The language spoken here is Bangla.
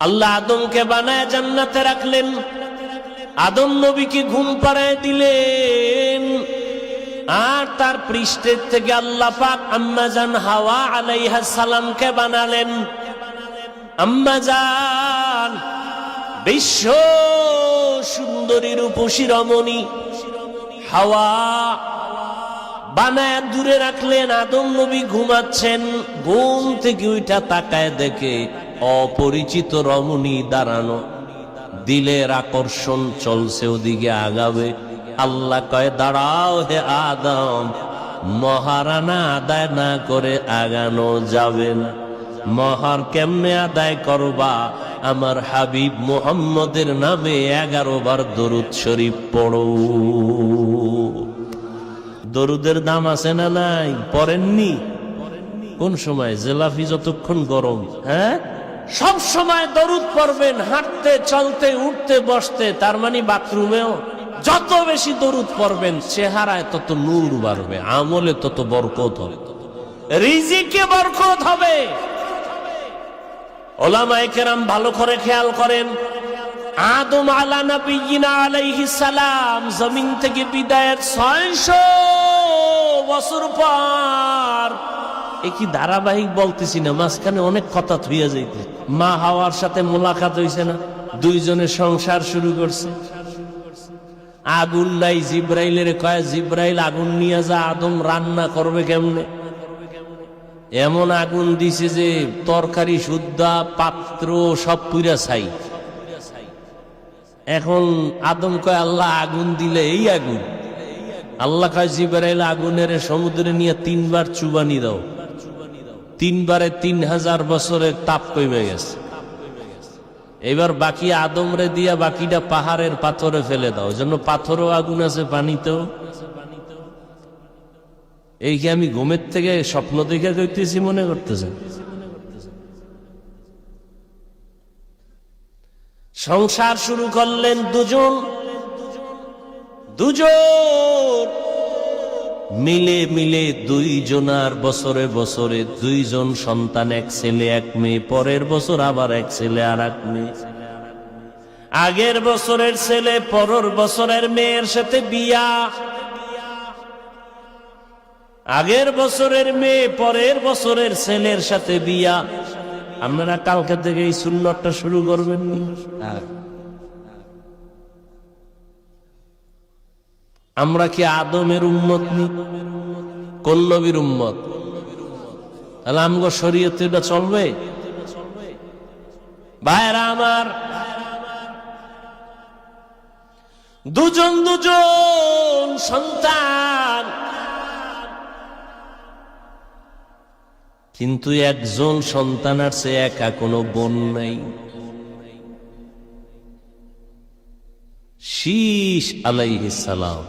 আল্লাহ আদমকে বানায় জান্নাতে রাখলেন, আদম নবীকে ঘুম পাড়ায় দিলেন, আর তার পৃষ্ঠের থেকে আল্লাহ পাক আম্মা জান হাওয়া আলাইহিস সালামকে বানালেন। আম্মা জান বিশ্ব সুন্দরী রূপসী রমণী হাওয়া বানায় দূরে রাখলেন। আদম নবী ঘুমাচ্ছেন, ঘুম থেকে উঠা তাকায় দেখে অপরিচিত রমণী দাঁড়ানো, দিলের আকর্ষণ চলছে ওদিকে আগাবে। আল্লাহ কয়, দাঁড়াও হে আদম, মহারানা আদায় না করে আগানো যাবে না। মহার কেমনে আদায় করবা? আমার হাবিব মুহাম্মদের নামে 11 বার দরুদ শরীফ পড়ো। দরুদের দাম আছে না নাই? পড়েননি? কোন সময়? জেলাফি যতক্ষণ গরম, হ্যাঁ সব সময় দরুদ পড়বেন, হাঁটতে চলতে উঠতে বসতে। তার মানে বাথরুমেও যত বেশি দরুদ পড়বেন, চেহারায় তত নূর বাড়বে, আমলে তত বরকত হবে, রিজিকে বরকত হবে। ওলামায়ে কেরাম ভালো করে খেয়াল করেন, আদম আলা নবিয়িনা আলাইহিস সালাম জমিন থেকে বিদায়ের 600 বছর পর, কি ধারাবাহিক বলতেছি না, মাঝখানে অনেক কথা থুইয়া যাইতে। মা হাওয়ার সাথে মোলাকাত হইছে না, দুইজনে সংসার শুরু করছে। আগুন নাই, জিব্রাইলের কয়, জিব্রাইল আগুন নিয়ে যা, আদম রান্না করবে কেমনে? এমন আগুন দিছে যে তরকারি সুদ্ধা, পাত্র সব পুরা ছাই। এখন আদম কয়, আল্লাহ আগুন দিলে এই আগুন। আল্লাহ কয়, জিব্রাইল আগুনের সমুদ্রে নিয়ে 3 বার চুবানি দাও। 3 বারে 3000 বছরের তাপ কমে গেছে। এবার বাকি আদমরে দিয়া বাকিটা পাহাড়ের পাথরে ফেলে দাও। জন্য পাথরও আগুন আছে, পানিতেও। এই কি আমি ঘুমের থেকে স্বপ্ন দেখে কইতেছি মনে করতেছেন? সংসার শুরু করলেন দুজন মিলে মিলে, দুইজনার বছরে বছরে 2 জন সন্তান, 1 ছেলে 1 মেয়ে। পরের বছর আবার 1 ছেলে আর 1 মেয়ে। আগের বছরের ছেলে পরের বছরের মেয়ের সাথে বিয়া, আগের বছরের মেয়ে পরের বছরের ছেলের সাথে বিয়া। আপনারা কালকে থেকে এই সুন্নতটা শুরু করবেন। আমরা কি আদমের উম্মত নি? কোন নবীর উম্মত? তাহলে আমগো শরীয়তে এটা চলবে? ভাইরা আমার, দুজন সন্তান, কিন্তু একজন সন্তান আর সে একা, কোনো বোন নাই। শীশ আলাইহিস সালাম